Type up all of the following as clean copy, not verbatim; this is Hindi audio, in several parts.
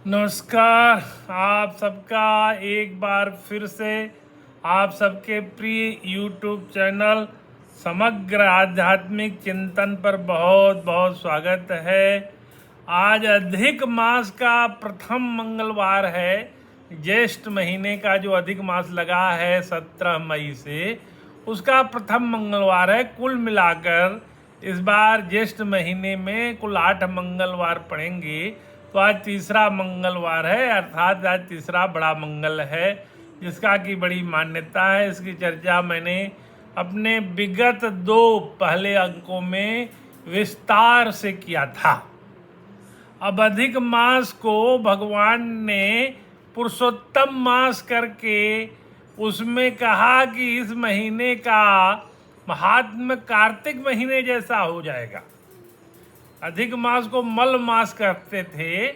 नमस्कार। आप सबका एक बार फिर से आप सबके प्रिय YouTube चैनल समग्र आध्यात्मिक चिंतन पर बहुत बहुत स्वागत है। आज अधिक मास का प्रथम मंगलवार है। ज्येष्ठ महीने का जो अधिक मास लगा है 17 मई से, उसका प्रथम मंगलवार है। कुल मिलाकर इस बार ज्येष्ठ महीने में कुल 8 मंगलवार पड़ेंगे, तो आज तीसरा मंगलवार है, अर्थात आज तीसरा बड़ा मंगल है, जिसका की बड़ी मान्यता है। इसकी चर्चा मैंने अपने विगत 2 पहले अंकों में विस्तार से किया था। अब अधिक मास को भगवान ने पुरुषोत्तम मास करके उसमें कहा कि इस महीने का महात्म्य कार्तिक महीने जैसा हो जाएगा। अधिक मास को मल मास करते थे,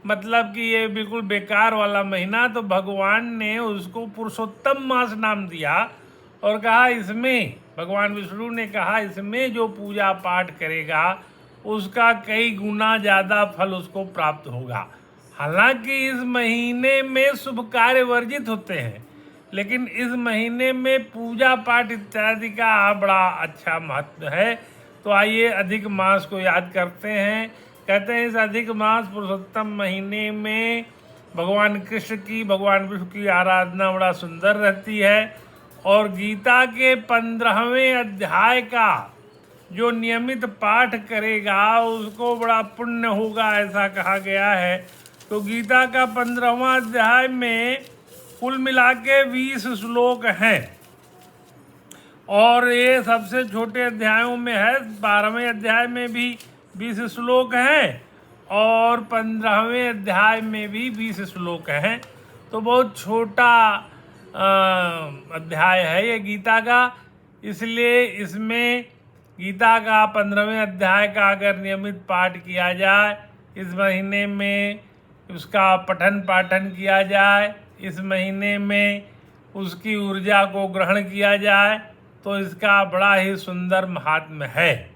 मतलब कि ये बिल्कुल बेकार वाला महीना, तो भगवान ने उसको पुरुषोत्तम मास नाम दिया और कहा इसमें, भगवान विष्णु ने कहा इसमें जो पूजा पाठ करेगा उसका कई गुना ज़्यादा फल उसको प्राप्त होगा। हालांकि इस महीने में शुभ कार्य वर्जित होते हैं, लेकिन इस महीने में पूजा पाठ इत्यादि का बड़ा अच्छा महत्व है। तो आइए अधिक मास को याद करते हैं। कहते हैं इस अधिक मास पुरुषोत्तम महीने में भगवान कृष्ण की, भगवान विष्णु की आराधना बड़ा सुंदर रहती है। और गीता के 15वें अध्याय का जो नियमित पाठ करेगा उसको बड़ा पुण्य होगा, ऐसा कहा गया है। तो गीता का 15वां अध्याय में कुल मिला के 20 श्लोक हैं, और ये सबसे छोटे अध्यायों में है। 12वें अध्याय में भी 20 श्लोक हैं और 15वें अध्याय में भी 20 श्लोक हैं। तो बहुत छोटा अध्याय है ये गीता का, इसलिए इसमें गीता का 15वें अध्याय का अगर नियमित पाठ किया जाए, इस महीने में उसका पठन पाठन किया जाए, इस महीने में उसकी ऊर्जा को ग्रहण किया जाए, तो इसका बड़ा ही सुंदर महात्म्य है।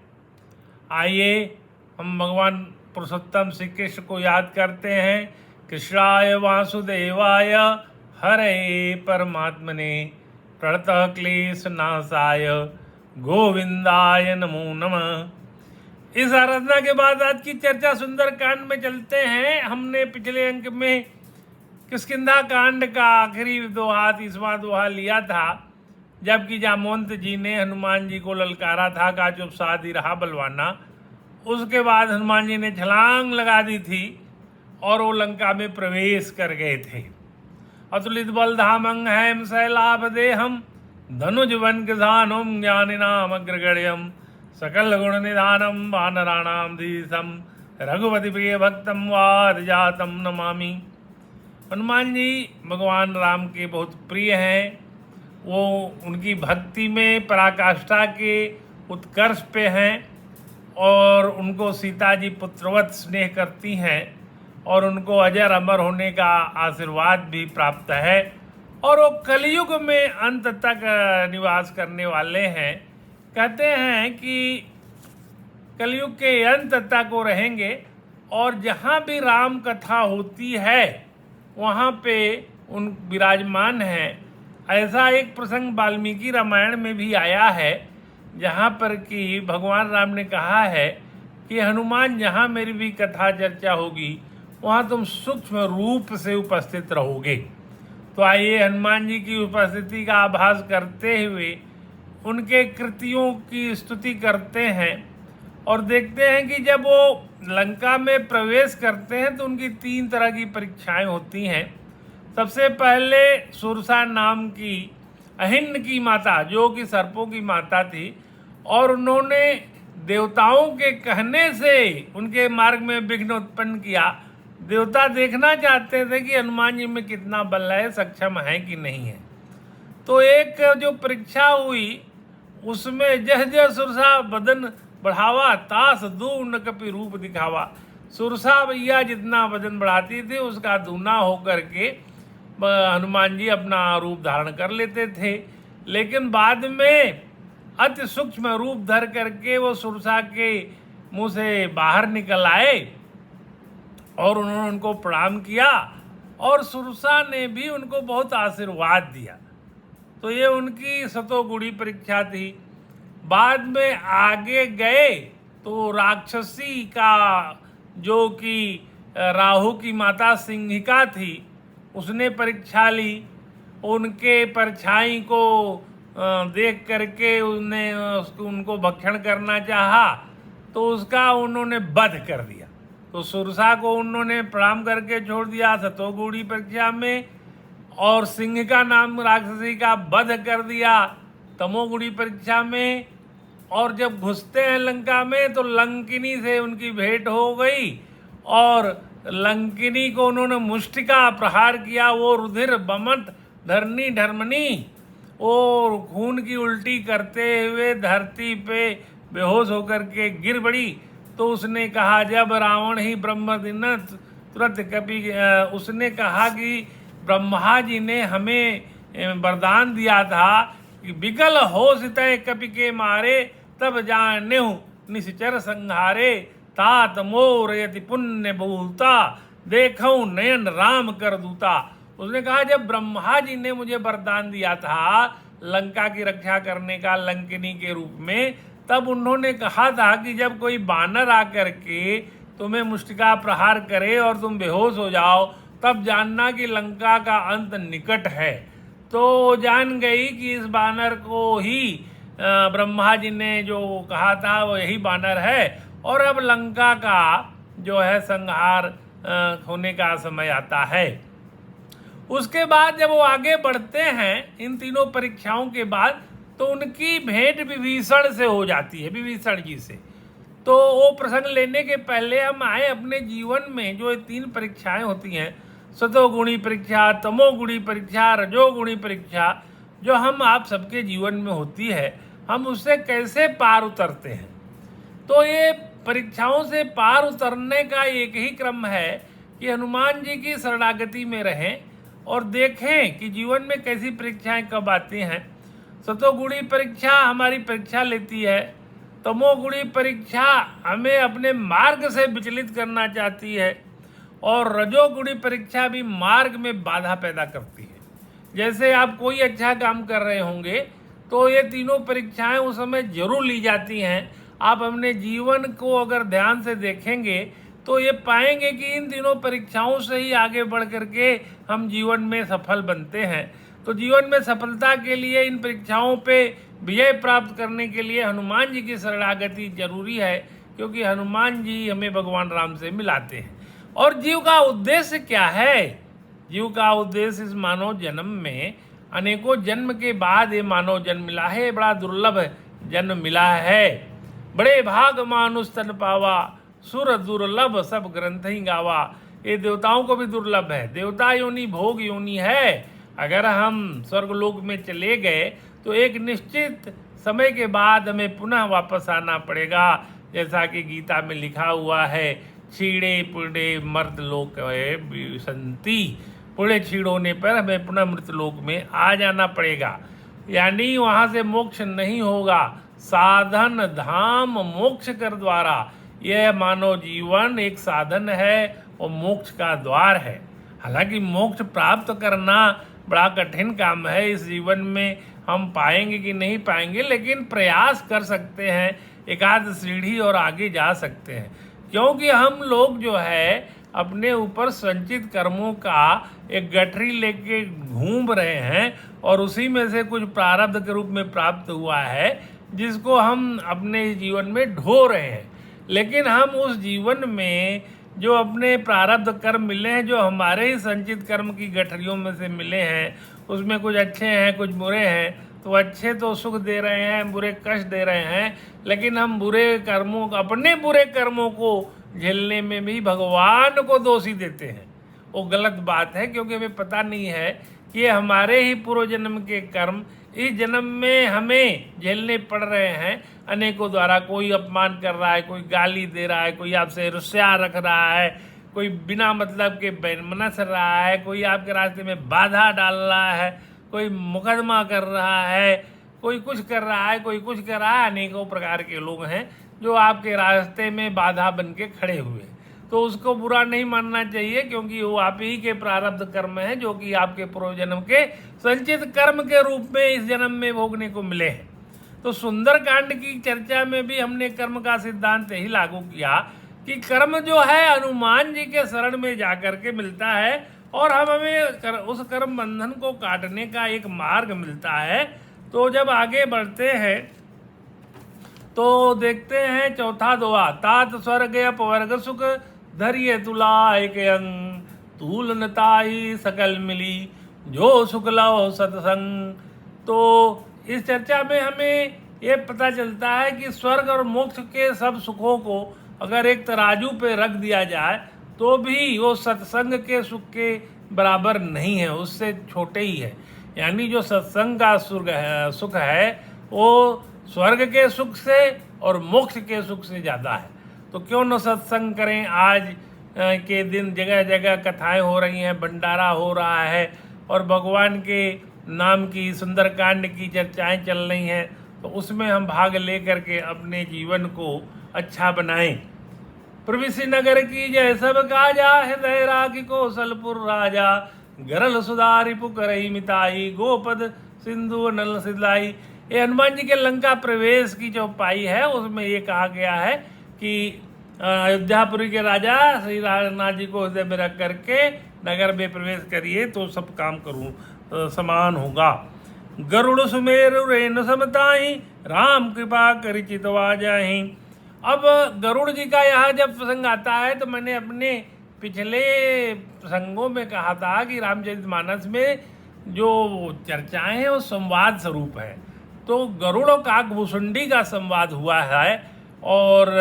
आइए हम भगवान पुरुषोत्तम श्री कृष्ण को याद करते हैं। कृष्णाय वासुदेवाय हरे परमात्मने प्रणतः क्लेश नाशाय गोविंदाय नमो नमः। इस आराधना के बाद आज की चर्चा सुंदर कांड में चलते हैं। हमने पिछले अंक में किष्किंधा कांड का आखिरी दोहा, 30वां दोहा लिया था, जबकि जामवंत जी ने हनुमान जी को ललकारा था, का चुप साधी रहा बलवाना। उसके बाद हनुमान जी ने छलांग लगा दी थी और वो लंका में प्रवेश कर गए थे। अतुलित बल धामं हैम शैलाभ देहम धनुज वन किसानम ज्ञानिनाम अग्रगण्यम सकल गुण निधानम वानराणाम धीशम रघुपति प्रिय भक्तम वाद जातम नमामि। हनुमान जी भगवान राम के बहुत प्रिय हैं। वो उनकी भक्ति में पराकाष्ठा के उत्कर्ष पे हैं और उनको सीता जी पुत्रवत स्नेह करती हैं और उनको अजर अमर होने का आशीर्वाद भी प्राप्त है। और वो कलयुग में अंत तक निवास करने वाले हैं। कहते हैं कि कलयुग के अंत तक वो रहेंगे और जहाँ भी राम कथा होती है वहाँ पे उन विराजमान हैं। ऐसा एक प्रसंग वाल्मीकि रामायण में भी आया है, जहाँ पर कि भगवान राम ने कहा है कि हनुमान, जहाँ मेरी भी कथा चर्चा होगी वहाँ तुम सूक्ष्म रूप से उपस्थित रहोगे। तो आइए हनुमान जी की उपस्थिति का आभास करते हुए उनके कृतियों की स्तुति करते हैं और देखते हैं कि जब वो लंका में प्रवेश करते हैं तो उनकी 3 तरह की परीक्षाएं होती हैं। सबसे पहले सुरसा नाम की अहिन्न की माता, जो कि सर्पों की माता थी, और उन्होंने देवताओं के कहने से उनके मार्ग में विघ्न उत्पन्न किया। देवता देखना चाहते थे कि हनुमान जी में कितना बल है, सक्षम है कि नहीं है। तो एक जो परीक्षा हुई उसमें जह जह सुरसा बदन बढ़ावा तास दून कपि रूप दिखावा। सुरसा भैया जितना वजन बढ़ाती थी उसका दूना होकर के हनुमान जी अपना रूप धारण कर लेते थे। लेकिन बाद में अति सूक्ष्म रूप धर करके वो सुरसा के मुंह से बाहर निकल आए और उन्होंने उनको प्रणाम किया और सुरसा ने भी उनको बहुत आशीर्वाद दिया। तो ये उनकी सतोगुणी परीक्षा थी। बाद में आगे गए तो राक्षसी का जो कि राहु की माता सिंहिका थी उसने परीक्षा ली। उनके परछाई को देख करके उनको भक्षण करना चाहा तो उसका उन्होंने वध कर दिया। तो सुरसा को उन्होंने प्रणाम करके छोड़ दिया सतोगुणी परीक्षा में, और सिंह का नाम राक्षसी का वध कर दिया तमोगुणी परीक्षा में। और जब घुसते हैं लंका में तो लंकिनी से उनकी भेंट हो गई और लंकिनी को उन्होंने मुष्टिका प्रहार किया। वो रुधिर बमत धरनी धर्मनी, और खून की उल्टी करते हुए धरती पे बेहोश होकर के गिर पड़ी। तो उसने कहा, जब रावण ही ब्रह्म दिन तुरंत कपि, उसने कहा कि ब्रह्मा जी ने हमें वरदान दिया था कि विकल हो सितय कपि के मारे, तब जानेहु निश्चर संहारे, तात मोर यति पुण्य बहुता, देखऊं नयन राम कर दूता। उसने कहा जब ब्रह्मा जी ने मुझे वरदान दिया था लंका की रक्षा करने का लंकिनी के रूप में, तब उन्होंने कहा था कि जब कोई बानर आकर के तुम्हें मुष्टिका प्रहार करे और तुम बेहोश हो जाओ तब जानना कि लंका का अंत निकट है। तो जान गई कि इस बानर को ही ब्रह्मा जी ने जो कहा था वो यही बानर है, और अब लंका का जो है संहार होने का समय आता है। उसके बाद जब वो आगे बढ़ते हैं इन तीनों परीक्षाओं के बाद, तो उनकी भेंट विभीषण से हो जाती है, विभीषण जी से। तो वो प्रसंग लेने के पहले हम आए अपने जीवन में जो ये तीन परीक्षाएं होती हैं, सतोगुणी परीक्षा, तमोगुणी परीक्षा, रजोगुणी परीक्षा, जो हम आप सबके जीवन में होती है, हम उससे कैसे पार उतरते हैं। तो ये परीक्षाओं से पार उतरने का एक ही क्रम है कि हनुमान जी की शरणागति में रहें और देखें कि जीवन में कैसी परीक्षाएं कब आती हैं। सतोगुणी परीक्षा हमारी परीक्षा लेती है, तमोगुणी परीक्षा हमें अपने मार्ग से विचलित करना चाहती है, और रजोगुणी परीक्षा भी मार्ग में बाधा पैदा करती है। जैसे आप कोई अच्छा काम कर रहे होंगे तो ये तीनों परीक्षाएं उस समय जरूर ली जाती हैं। आप अपने जीवन को अगर ध्यान से देखेंगे तो ये पाएंगे कि इन तीनों परीक्षाओं से ही आगे बढ़ करके हम जीवन में सफल बनते हैं। तो जीवन में सफलता के लिए इन परीक्षाओं पे विजय प्राप्त करने के लिए हनुमान जी की शरणागति जरूरी है, क्योंकि हनुमान जी हमें भगवान राम से मिलाते हैं। और जीव का उद्देश्य क्या है? जीव का उद्देश्य इस मानव जन्म में, अनेकों जन्म के बाद ये मानव जन्म मिला है, बड़ा दुर्लभ जन्म मिला है। बड़े भाग मानुष तन पावा, सुर दुर्लभ सब ग्रंथ ही गावा। ये देवताओं को भी दुर्लभ है, देवता योनि भोग योनि है। अगर हम स्वर्गलोक में चले गए तो एक निश्चित समय के बाद हमें पुनः वापस आना पड़ेगा, जैसा कि गीता में लिखा हुआ है, छीड़े पुणे मर्द लोक संति, पुणे छीड़ होने पर हमें पुनः मृतलोक में आ जाना पड़ेगा। यानी वहाँ से मोक्ष नहीं होगा, साधन धाम मोक्ष कर द्वारा। यह मानव जीवन एक साधन है और मोक्ष का द्वार है। हालांकि मोक्ष प्राप्त करना बड़ा कठिन काम है, इस जीवन में हम पाएंगे कि नहीं पाएंगे, लेकिन प्रयास कर सकते हैं, एक आध सीढ़ी और आगे जा सकते हैं। क्योंकि हम लोग जो है अपने ऊपर संचित कर्मों का एक गठरी लेके घूम रहे हैं, और उसी में से कुछ प्रारब्ध के रूप में प्राप्त हुआ है जिसको हम अपने जीवन में ढो रहे हैं। लेकिन हम उस जीवन में जो अपने प्रारब्ध कर्म मिले हैं, जो हमारे ही संचित कर्म की गठरियों में से मिले हैं, उसमें कुछ अच्छे हैं कुछ बुरे हैं। तो अच्छे तो सुख दे रहे हैं, बुरे कष्ट दे रहे हैं, लेकिन हम बुरे कर्मों, अपने बुरे कर्मों को झेलने में भी भगवान को दोषी देते हैं। वो गलत बात है, क्योंकि हमें पता नहीं है कि ये हमारे ही पूर्व जन्म के कर्म इस जन्म में हमें झेलने पड़ रहे हैं अनेकों द्वारा। कोई अपमान कर रहा है, कोई गाली दे रहा है, कोई आपसे रुस्या रख रहा है, कोई बिना मतलब के बेनमनस रहा है, कोई आपके रास्ते में बाधा डाल रहा है, कोई मुकदमा कर रहा है, कोई कुछ कर रहा है, कोई कुछ कर रहा है। अनेकों प्रकार के लोग हैं जो आपके रास्ते में बाधा बन के खड़े हुए। तो उसको बुरा नहीं मानना चाहिए, क्योंकि वो आप ही के प्रारब्ध कर्म है जो कि आपके पूर्व जन्म के संचित कर्म के रूप में इस जन्म में भोगने को मिले हैं। तो सुंदरकांड की चर्चा में भी हमने कर्म का सिद्धांत ही लागू किया कि कर्म जो है हनुमान जी के शरण में जाकर के मिलता है और हमें उस कर्म बंधन को काटने का एक मार्ग मिलता है। तो जब आगे बढ़ते हैं तो देखते हैं चौथा दोहा, तात स्वर्ग अपवर्ग सुख धरिय तुला एक अंग तूल नताई सकल मिली जो सुख लो सत्संग। तो इस चर्चा में हमें ये पता चलता है कि स्वर्ग और मोक्ष के सब सुखों को अगर एक तराजू पे रख दिया जाए तो भी वो सत्संग के सुख के बराबर नहीं है, उससे छोटे ही है। यानी जो सत्संग का सुख है वो स्वर्ग के सुख से और मोक्ष के सुख से ज़्यादा है। तो क्यों न सत्संग करें। आज के दिन जगह जगह कथाएं हो रही हैं, भंडारा हो रहा है और भगवान के नाम की सुंदरकांड की चर्चाएं चल रही हैं, तो उसमें हम भाग ले करके अपने जीवन को अच्छा बनाएं। प्रविशि नगर की जय सब काजा, हृदय राखी कौशलपुर राजा, गरल सुधारी पुकरई मिताई, गोपद सिंधु नल सिलाई। ये हनुमान जी के लंका प्रवेश की जो पाई है उसमें ये कहा गया है कि अयोध्यापुरी के राजा श्री रामनाथ जी को हृदय में रख करके नगर में प्रवेश करिए तो सब काम करूँ समान होगा। गरुड़ सुमेरु रेणु समताई, राम कृपा करि चितवा जाहि। अब गरुड़ जी का यहाँ जब प्रसंग आता है तो मैंने अपने पिछले प्रसंगों में कहा था कि रामचरितमानस में जो चर्चाएं हैं वो संवाद स्वरूप है। तो गरुड़ और काकभूषुंडी का संवाद हुआ है और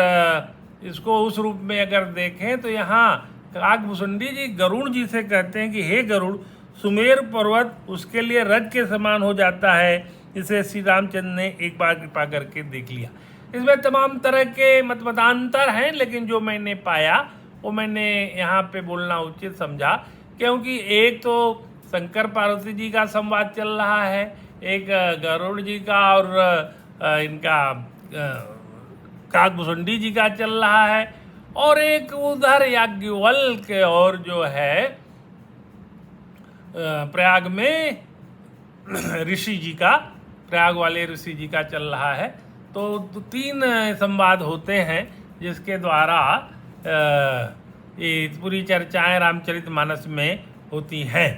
इसको उस रूप में अगर देखें तो यहाँ काकभूषुंडी जी गरुड़ जी से कहते हैं कि हे गरुड़, सुमेर पर्वत उसके लिए रज के समान हो जाता है। इसे श्री रामचंद्र ने एक बार कृपा करके देख लिया। इसमें तमाम तरह के मतमतांतर हैं, लेकिन जो मैंने पाया वो मैंने यहाँ पे बोलना उचित समझा, क्योंकि एक तो शंकर पार्वती जी का संवाद चल रहा है, एक गरुड़ जी का और इनका काकभूषुंडी जी का चल रहा है, और एक उधर याज्ञवल्क्य के और जो है प्रयाग में ऋषि जी का, प्रयाग वाले ऋषि जी का चल रहा है। तो तीन संवाद होते हैं जिसके द्वारा ये पूरी चर्चाएं रामचरितमानस में होती हैं।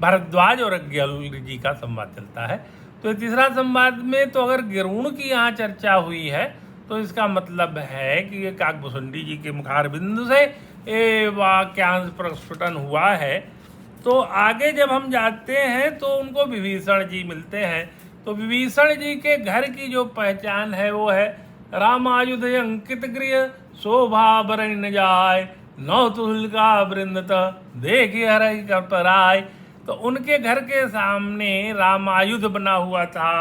भारद्वाज और अज्ञवल्क्य जी का संवाद चलता है। तो तीसरा संवाद में तो अगर गरुड़ की यहाँ चर्चा हुई है तो इसका मतलब है कि ये काकभूषुंडी जी के मुखार बिंदु से ये वाक्यांश प्रस्फुटन हुआ है। तो आगे जब हम जाते हैं तो उनको विभीषण जी मिलते हैं। तो विभीषण जी के घर की जो पहचान है वो है रामायुध अंकित गृह, शोभा बरन न जाय, नौ तुल का वृंदत देख हर कर पराय। तो उनके घर के सामने रामायुध बना हुआ था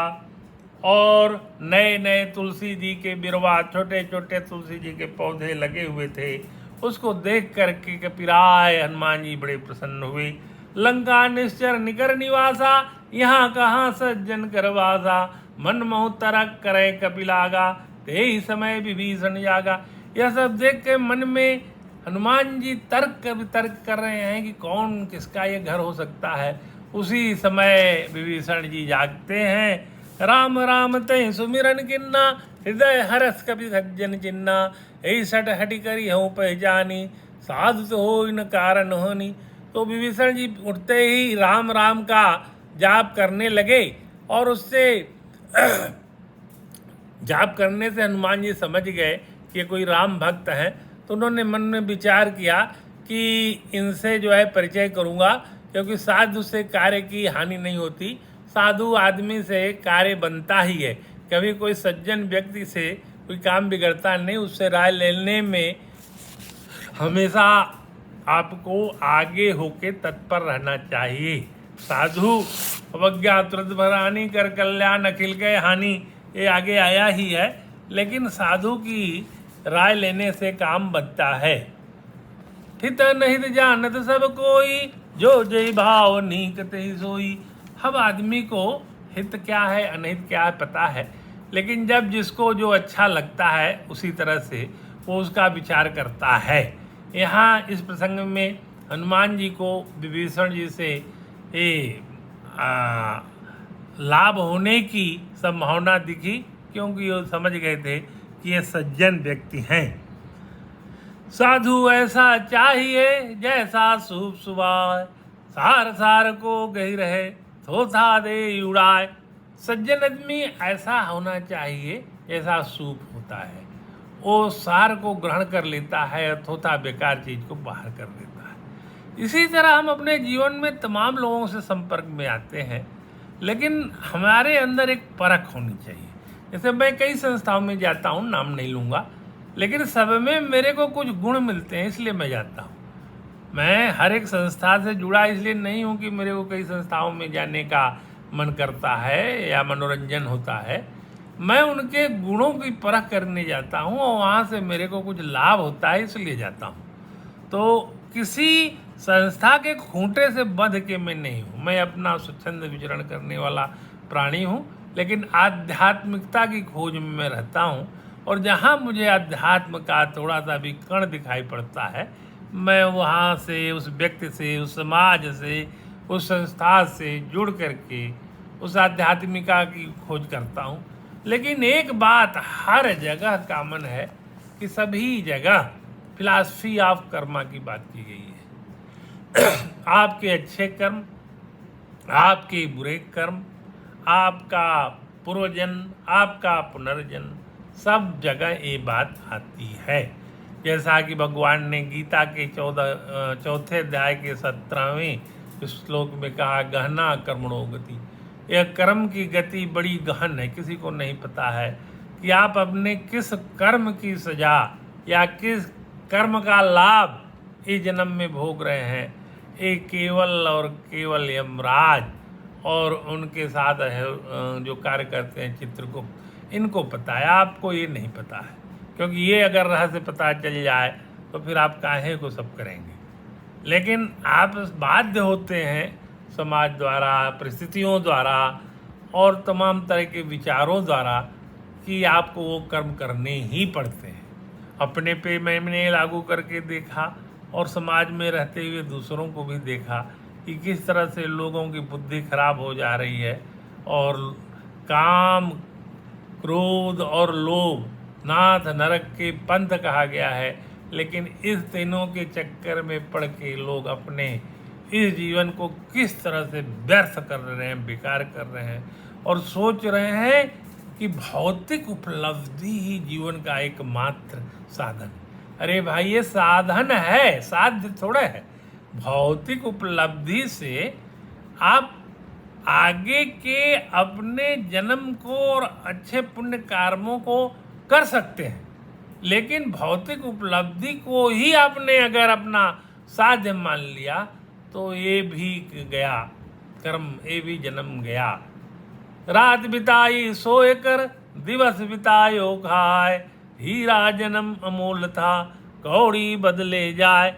और नए नए तुलसी जी के बिरवा, छोटे छोटे तुलसी जी के पौधे लगे हुए थे। उसको देख करके कपिराय हनुमान जी बड़े प्रसन्न हुए। लंका निश्चर निकर निवासा, यहाँ कहाँ सज्जन करवासा, मन मोह तरक करे कपिलागा, ते ही समय विभीषण जागा। यह सब देख के मन में हनुमान जी तर्क कर रहे हैं कि कौन किसका ये घर हो सकता है। उसी समय विभीषण जी जागते हैं। राम राम तय सुमिरन किन्ना, हृदय हरस कपि सज्जन चिन्ना, यही सट हटि करी हूँ पहचानी, साधु तो हो न कारण होनी। तो विभीषण जी उठते ही राम राम का जाप करने लगे और उससे जाप करने से हनुमान जी समझ गए कि ये कोई राम भक्त है। तो उन्होंने मन में विचार किया कि इनसे जो है परिचय करूँगा, क्योंकि साधु से कार्य की हानि नहीं होती, साधु आदमी से कार्य बनता ही है। कभी कोई सज्जन व्यक्ति से कोई काम बिगड़ता नहीं, उससे राय लेने में हमेशा आपको आगे होके तत्पर रहना चाहिए। साधु अवज्ञा तुरंत भरानी कर कल्याण अखिल के हानि, ये आगे आया ही है, लेकिन साधु की राय लेने से काम बनता है। हित नहित जानत सब कोई, जो जय भाव नीकत ही सोई। हम आदमी को हित क्या है अनहित क्या है पता है, लेकिन जब जिसको जो अच्छा लगता है उसी तरह से वो उसका विचार करता है। यहाँ इस प्रसंग में हनुमान जी को विभीषण जी से लाभ होने की संभावना दिखी, क्योंकि वो समझ गए थे कि ये सज्जन व्यक्ति हैं। साधु ऐसा चाहिए जैसा सूप सुबाय, सार सार को गही रहे थोथा दे उड़ाए। सज्जन आदमी ऐसा होना चाहिए जैसा सूप होता है, वो सार को ग्रहण कर लेता है और थोथा बेकार चीज को बाहर कर देता है। इसी तरह हम अपने जीवन में तमाम लोगों से संपर्क में आते हैं, लेकिन हमारे अंदर एक परख होनी चाहिए। जैसे मैं कई संस्थाओं में जाता हूँ, नाम नहीं लूँगा, लेकिन सब में मेरे को कुछ गुण मिलते हैं, इसलिए मैं जाता हूँ। मैं हर एक संस्था से जुड़ा इसलिए नहीं हूँ कि मेरे को कई संस्थाओं में जाने का मन करता है या मनोरंजन होता है। मैं उनके गुणों की परख करने जाता हूँ और वहाँ से मेरे को कुछ लाभ होता है, इसलिए जाता हूँ। तो किसी संस्था के खूंटे से बंध के मैं नहीं हूँ, मैं अपना स्वच्छंद विचरण करने वाला प्राणी हूँ, लेकिन आध्यात्मिकता की खोज में मैं रहता हूँ। और जहाँ मुझे अध्यात्म का थोड़ा सा भी कण दिखाई पड़ता है, मैं वहाँ से, उस व्यक्ति से, उस समाज से, उस संस्था से जुड़ करके उस आध्यात्मिका की खोज करता हूँ। लेकिन एक बात हर जगह कॉमन है कि सभी जगह फिलॉसफी ऑफ कर्मा की बात की गई है। आपके अच्छे कर्म, आपके बुरे कर्म, आपका पूर्वजन्म, आपका पुनर्जन्म, सब जगह ये बात आती है। जैसा कि भगवान ने गीता के चौथे अध्याय के 17वें श्लोक में कहा, गहना कर्मणो गति। यह कर्म की गति बड़ी गहन है, किसी को नहीं पता है कि आप अपने किस कर्म की सजा या किस कर्म का लाभ इस जन्म में भोग रहे हैं। ये केवल और केवल यमराज और उनके साथ जो कार्य करते हैं चित्रगुप्त, इनको पता है, आपको ये नहीं पता है। क्योंकि ये अगर रहस्य पता चल जाए तो फिर आप काहे को सब करेंगे। लेकिन आप बाध्य होते हैं समाज द्वारा, परिस्थितियों द्वारा और तमाम तरह के विचारों द्वारा कि आपको वो कर्म करने ही पड़ते हैं। अपने पे मैंने लागू करके देखा और समाज में रहते हुए दूसरों को भी देखा कि किस तरह से लोगों की बुद्धि खराब हो जा रही है और काम, क्रोध और लोभ नाथ नरक के पंथ कहा गया है। लेकिन इस तीनों के चक्कर में पड़ के लोग अपने इस जीवन को किस तरह से व्यर्थ कर रहे हैं, बेकार कर रहे हैं और सोच रहे हैं कि भौतिक उपलब्धि ही जीवन का एकमात्र साधन। अरे भाई, ये साधन है, साध्य थोड़ा है। भौतिक उपलब्धि से आप आगे के अपने जन्म को और अच्छे पुण्य कर्मों को कर सकते हैं, लेकिन भौतिक उपलब्धि को ही आपने अगर अपना साध्य मान लिया तो ये भी गया कर्म, ये भी जन्म गया। रात बिताई सोए कर, दिवस बितायो खाए, हीरा जन्म अमूल्य था, कौड़ी बदले जाए।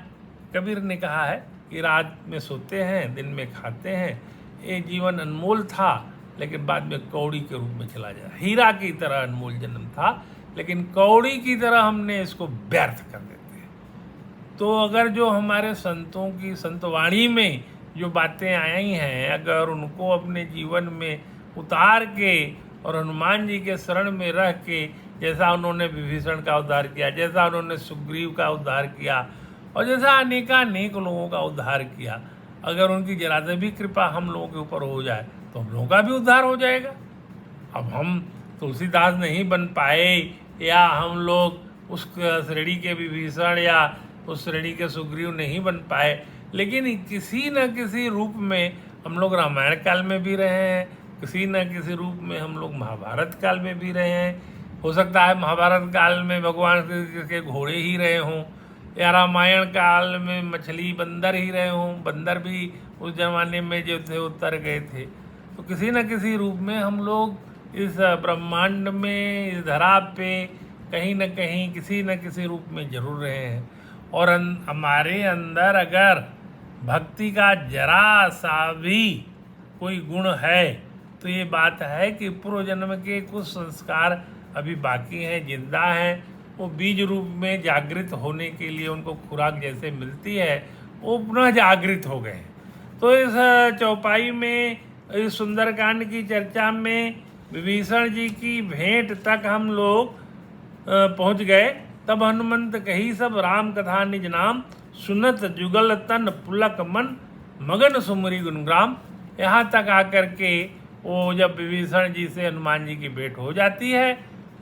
कबीर ने कहा है कि रात में सोते हैं, दिन में खाते हैं, ये जीवन अनमोल था लेकिन बाद में कौड़ी के रूप में चला जाए। हीरा की तरह अनमोल जन्म था, लेकिन कौड़ी की तरह हमने इसको व्यर्थ कर देते हैं। तो अगर जो हमारे संतों की संतवाणी में जो बातें आई हैं, अगर उनको अपने जीवन में उतार के और हनुमान जी के शरण में रह के, जैसा उन्होंने विभीषण का उद्धार किया, जैसा उन्होंने सुग्रीव का उद्धार किया और जैसा अनेकानेक लोगों का उद्धार किया, अगर उनकी जरा से भी कृपा हम लोगों के ऊपर हो जाए तो हम लोगों का भी उद्धार हो जाएगा। अब हम तुलसीदास नहीं बन पाए या हम लोग उस श्रेणी के विभीषण या उस श्रेणी के सुग्रीव नहीं बन पाए, लेकिन किसी न किसी रूप में हम लोग रामायण काल में भी रहे हैं, किसी न किसी रूप में हम लोग महाभारत काल में भी रहे हैं। हो सकता है महाभारत काल में भगवान के घोड़े ही रहे हों या रामायण काल में मछली बंदर ही रहे हों, बंदर भी उस जमाने में जो थे उतर गए थे। तो किसी न किसी रूप में हम लोग इस ब्रह्मांड में, इस धरा पे कहीं न कहीं किसी न किसी रूप में जरूर रहे हैं। और हमारे अंदर अगर भक्ति का जरा सा भी कोई गुण है तो ये बात है कि पूर्व जन्म के कुछ संस्कार अभी बाकी हैं, जिंदा हैं, वो बीज रूप में जागृत होने के लिए उनको खुराक जैसे मिलती है, वो पुनः जागृत हो गए। तो इस चौपाई में, इस सुंदरकांड की चर्चा में विभीषण जी की भेंट तक हम लोग पहुंच गए। तब हनुमंत कही सब राम कथा निज नाम, सुनत जुगल तन पुलक मन, मगन सुमरी गुणग्राम। यहाँ तक आकर के वो जब विभीषण जी से हनुमान जी की भेंट हो जाती है,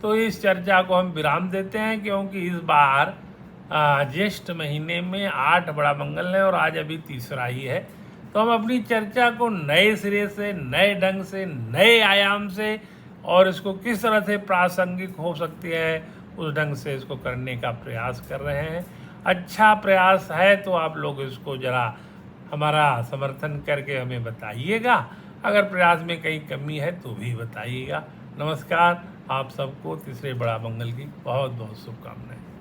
तो इस चर्चा को हम विराम देते हैं, क्योंकि इस बार ज्येष्ठ महीने में 8 बड़ा मंगल है और आज अभी तीसरा ही है। तो हम अपनी चर्चा को नए सिरे से, नए ढंग से, नए आयाम से, और इसको किस तरह से प्रासंगिक हो सकती है उस ढंग से इसको करने का प्रयास कर रहे हैं। अच्छा प्रयास है तो आप लोग इसको ज़रा हमारा समर्थन करके हमें बताइएगा। अगर प्रयास में कहीं कमी है तो भी बताइएगा। नमस्कार। आप सबको तीसरे बड़ा मंगल की बहुत बहुत शुभकामनाएं।